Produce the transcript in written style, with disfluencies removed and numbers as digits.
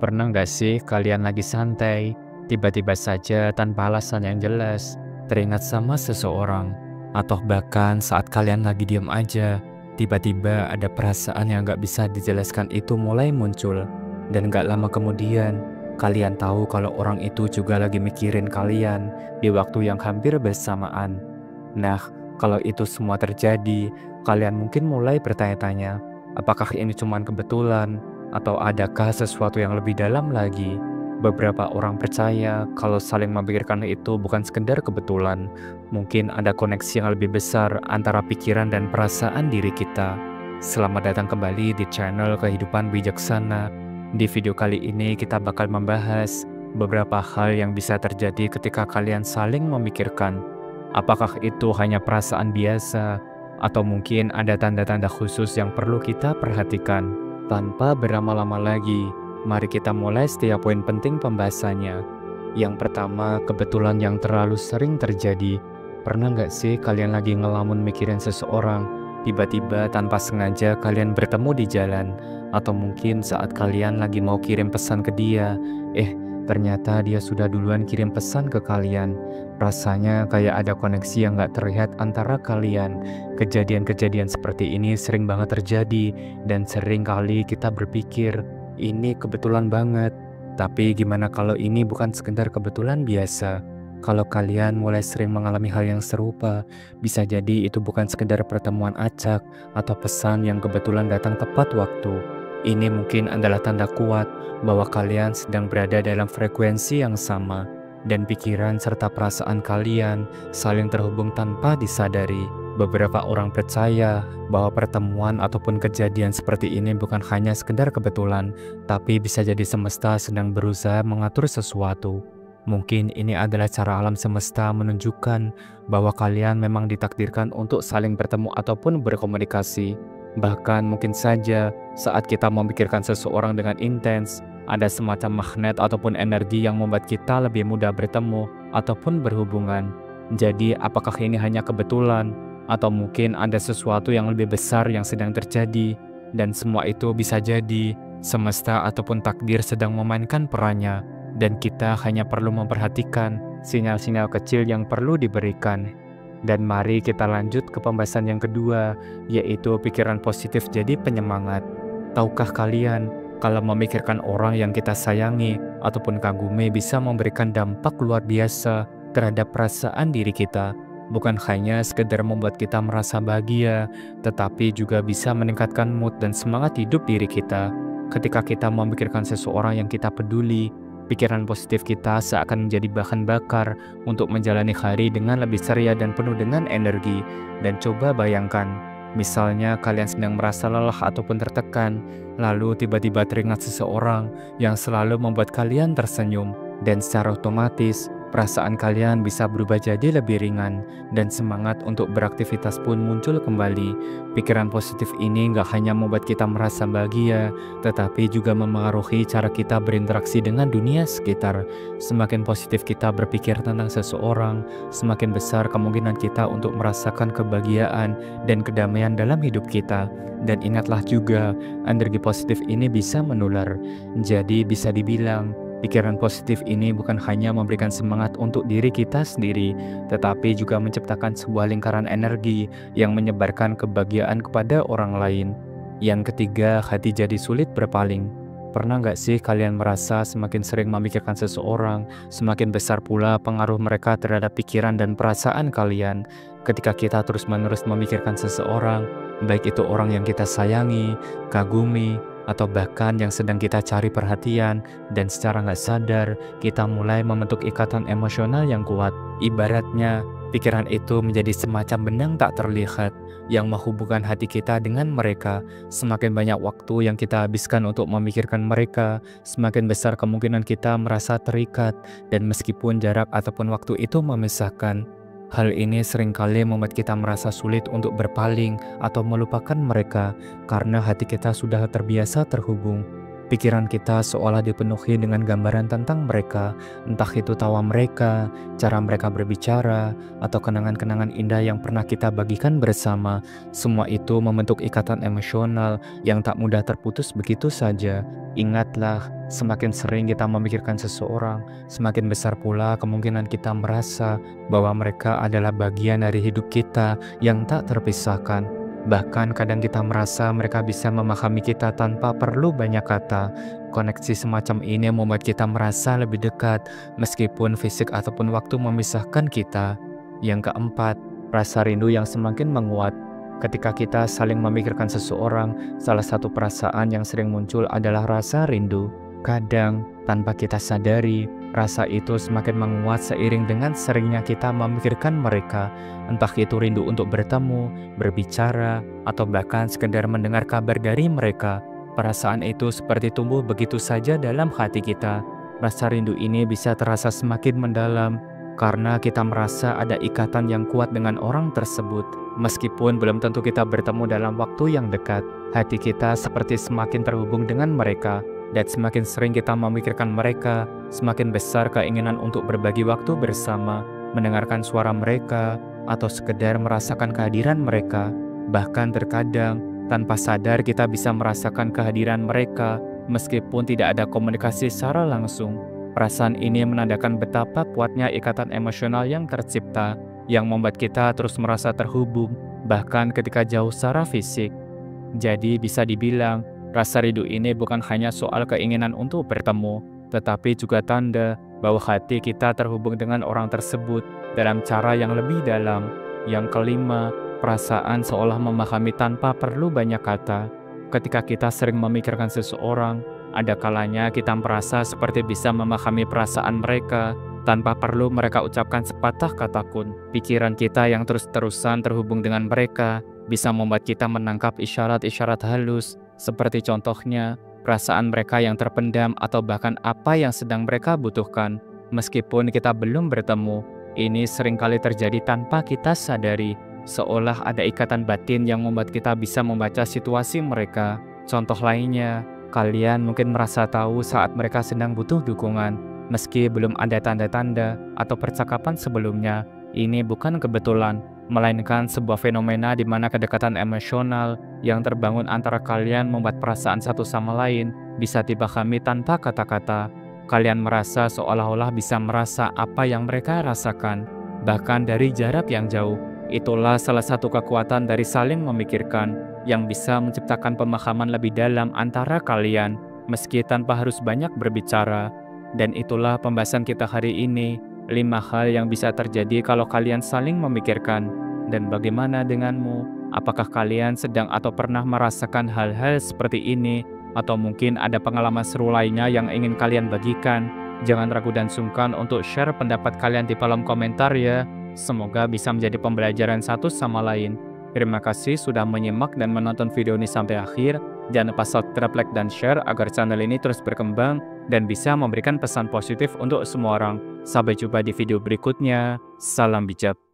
Pernah nggak sih kalian lagi santai, tiba-tiba saja tanpa alasan yang jelas, teringat sama seseorang? Atau bahkan saat kalian lagi diem aja, tiba-tiba ada perasaan yang nggak bisa dijelaskan itu mulai muncul. Dan nggak lama kemudian, kalian tahu kalau orang itu juga lagi mikirin kalian di waktu yang hampir bersamaan. Nah, kalau itu semua terjadi, kalian mungkin mulai bertanya-tanya, apakah ini cuma kebetulan? Atau adakah sesuatu yang lebih dalam lagi? Beberapa orang percaya kalau saling memikirkan itu bukan sekedar kebetulan. Mungkin ada koneksi yang lebih besar antara pikiran dan perasaan diri kita. Selamat datang kembali di channel Kehidupan Bijaksana. Di video kali ini kita bakal membahas beberapa hal yang bisa terjadi ketika kalian saling memikirkan. Apakah itu hanya perasaan biasa? Atau mungkin ada tanda-tanda khusus yang perlu kita perhatikan? Tanpa berlama-lama lagi, mari kita mulai setiap poin penting pembahasannya. Yang pertama, kebetulan yang terlalu sering terjadi. Pernah nggak sih kalian lagi ngelamun mikirin seseorang, tiba-tiba tanpa sengaja kalian bertemu di jalan? Atau mungkin saat kalian lagi mau kirim pesan ke dia, ternyata dia sudah duluan kirim pesan ke kalian. Rasanya kayak ada koneksi yang nggak terlihat antara kalian. Kejadian-kejadian seperti ini sering banget terjadi, dan sering kali kita berpikir, ini kebetulan banget. Tapi gimana kalau ini bukan sekedar kebetulan biasa? Kalau kalian mulai sering mengalami hal yang serupa, bisa jadi itu bukan sekedar pertemuan acak atau pesan yang kebetulan datang tepat waktu. Ini mungkin adalah tanda kuat bahwa kalian sedang berada dalam frekuensi yang sama, dan pikiran serta perasaan kalian saling terhubung tanpa disadari. Beberapa orang percaya bahwa pertemuan ataupun kejadian seperti ini bukan hanya sekedar kebetulan, tapi bisa jadi semesta sedang berusaha mengatur sesuatu. Mungkin ini adalah cara alam semesta menunjukkan bahwa kalian memang ditakdirkan untuk saling bertemu ataupun berkomunikasi. Bahkan mungkin saja saat kita memikirkan seseorang dengan intens, ada semacam magnet ataupun energi yang membuat kita lebih mudah bertemu ataupun berhubungan. Jadi apakah ini hanya kebetulan? Atau mungkin ada sesuatu yang lebih besar yang sedang terjadi? Dan semua itu bisa jadi semesta ataupun takdir sedang memainkan perannya, dan kita hanya perlu memperhatikan sinyal-sinyal kecil yang perlu diberikan. Dan mari kita lanjut ke pembahasan yang kedua, yaitu pikiran positif jadi penyemangat. Tahukah kalian, kalau memikirkan orang yang kita sayangi ataupun kagumi bisa memberikan dampak luar biasa terhadap perasaan diri kita. Bukan hanya sekedar membuat kita merasa bahagia, tetapi juga bisa meningkatkan mood dan semangat hidup diri kita. Ketika kita memikirkan seseorang yang kita peduli, pikiran positif kita seakan menjadi bahan bakar untuk menjalani hari dengan lebih ceria dan penuh dengan energi. Dan coba bayangkan, misalnya kalian sedang merasa lelah ataupun tertekan, lalu tiba-tiba teringat seseorang yang selalu membuat kalian tersenyum, dan secara otomatis perasaan kalian bisa berubah jadi lebih ringan, dan semangat untuk beraktivitas pun muncul kembali. Pikiran positif ini nggak hanya membuat kita merasa bahagia, tetapi juga memengaruhi cara kita berinteraksi dengan dunia sekitar. Semakin positif kita berpikir tentang seseorang, semakin besar kemungkinan kita untuk merasakan kebahagiaan dan kedamaian dalam hidup kita. Dan ingatlah juga, energi positif ini bisa menular. Jadi bisa dibilang, pikiran positif ini bukan hanya memberikan semangat untuk diri kita sendiri, tetapi juga menciptakan sebuah lingkaran energi yang menyebarkan kebahagiaan kepada orang lain. Yang ketiga, hati jadi sulit berpaling. Pernah nggak sih kalian merasa semakin sering memikirkan seseorang, semakin besar pula pengaruh mereka terhadap pikiran dan perasaan kalian? Ketika kita terus-menerus memikirkan seseorang, baik itu orang yang kita sayangi, kagumi, atau bahkan yang sedang kita cari perhatian, dan secara nggak sadar kita mulai membentuk ikatan emosional yang kuat. Ibaratnya pikiran itu menjadi semacam benang tak terlihat yang menghubungkan hati kita dengan mereka. Semakin banyak waktu yang kita habiskan untuk memikirkan mereka, semakin besar kemungkinan kita merasa terikat, dan meskipun jarak ataupun waktu itu memisahkan, hal ini seringkali membuat kita merasa sulit untuk berpaling atau melupakan mereka karena hati kita sudah terbiasa terhubung. Pikiran kita seolah dipenuhi dengan gambaran tentang mereka, entah itu tawa mereka, cara mereka berbicara, atau kenangan-kenangan indah yang pernah kita bagikan bersama. Semua itu membentuk ikatan emosional yang tak mudah terputus begitu saja. Ingatlah, semakin sering kita memikirkan seseorang, semakin besar pula kemungkinan kita merasa bahwa mereka adalah bagian dari hidup kita yang tak terpisahkan. Bahkan kadang kita merasa mereka bisa memahami kita tanpa perlu banyak kata. Koneksi semacam ini membuat kita merasa lebih dekat, meskipun fisik ataupun waktu memisahkan kita. Yang keempat, rasa rindu yang semakin menguat. Ketika kita saling memikirkan seseorang, salah satu perasaan yang sering muncul adalah rasa rindu. Kadang, tanpa kita sadari, rasa itu semakin menguat seiring dengan seringnya kita memikirkan mereka. Entah itu rindu untuk bertemu, berbicara, atau bahkan sekedar mendengar kabar dari mereka. Perasaan itu seperti tumbuh begitu saja dalam hati kita. Rasa rindu ini bisa terasa semakin mendalam karena kita merasa ada ikatan yang kuat dengan orang tersebut. Meskipun belum tentu kita bertemu dalam waktu yang dekat, hati kita seperti semakin terhubung dengan mereka. Dan semakin sering kita memikirkan mereka, semakin besar keinginan untuk berbagi waktu bersama, mendengarkan suara mereka, atau sekedar merasakan kehadiran mereka. Bahkan terkadang, tanpa sadar kita bisa merasakan kehadiran mereka, meskipun tidak ada komunikasi secara langsung. Perasaan ini menandakan betapa kuatnya ikatan emosional yang tercipta, yang membuat kita terus merasa terhubung, bahkan ketika jauh secara fisik. Jadi bisa dibilang, rasa rindu ini bukan hanya soal keinginan untuk bertemu, tetapi juga tanda bahwa hati kita terhubung dengan orang tersebut dalam cara yang lebih dalam. Yang kelima, perasaan seolah memahami tanpa perlu banyak kata. Ketika kita sering memikirkan seseorang, ada kalanya kita merasa seperti bisa memahami perasaan mereka tanpa perlu mereka ucapkan sepatah kata pun. Pikiran kita yang terus-terusan terhubung dengan mereka bisa membuat kita menangkap isyarat-isyarat halus, seperti contohnya, perasaan mereka yang terpendam atau bahkan apa yang sedang mereka butuhkan. Meskipun kita belum bertemu, ini seringkali terjadi tanpa kita sadari, seolah ada ikatan batin yang membuat kita bisa membaca situasi mereka. Contoh lainnya, kalian mungkin merasa tahu saat mereka sedang butuh dukungan, meski belum ada tanda-tanda atau percakapan sebelumnya. Ini bukan kebetulan, melainkan sebuah fenomena di mana kedekatan emosional yang terbangun antara kalian membuat perasaan satu sama lain bisa dipahami tanpa kata-kata. Kalian merasa seolah-olah bisa merasa apa yang mereka rasakan, bahkan dari jarak yang jauh. Itulah salah satu kekuatan dari saling memikirkan, yang bisa menciptakan pemahaman lebih dalam antara kalian, meski tanpa harus banyak berbicara. Dan itulah pembahasan kita hari ini, 5 hal yang bisa terjadi kalau kalian saling memikirkan. Dan bagaimana denganmu? Apakah kalian sedang atau pernah merasakan hal-hal seperti ini? Atau mungkin ada pengalaman seru lainnya yang ingin kalian bagikan? Jangan ragu dan sungkan untuk share pendapat kalian di kolom komentar ya. Semoga bisa menjadi pembelajaran satu sama lain. Terima kasih sudah menyimak dan menonton video ini sampai akhir. Jangan lupa subscribe, like, dan share agar channel ini terus berkembang dan bisa memberikan pesan positif untuk semua orang. Sampai jumpa di video berikutnya. Salam bijak.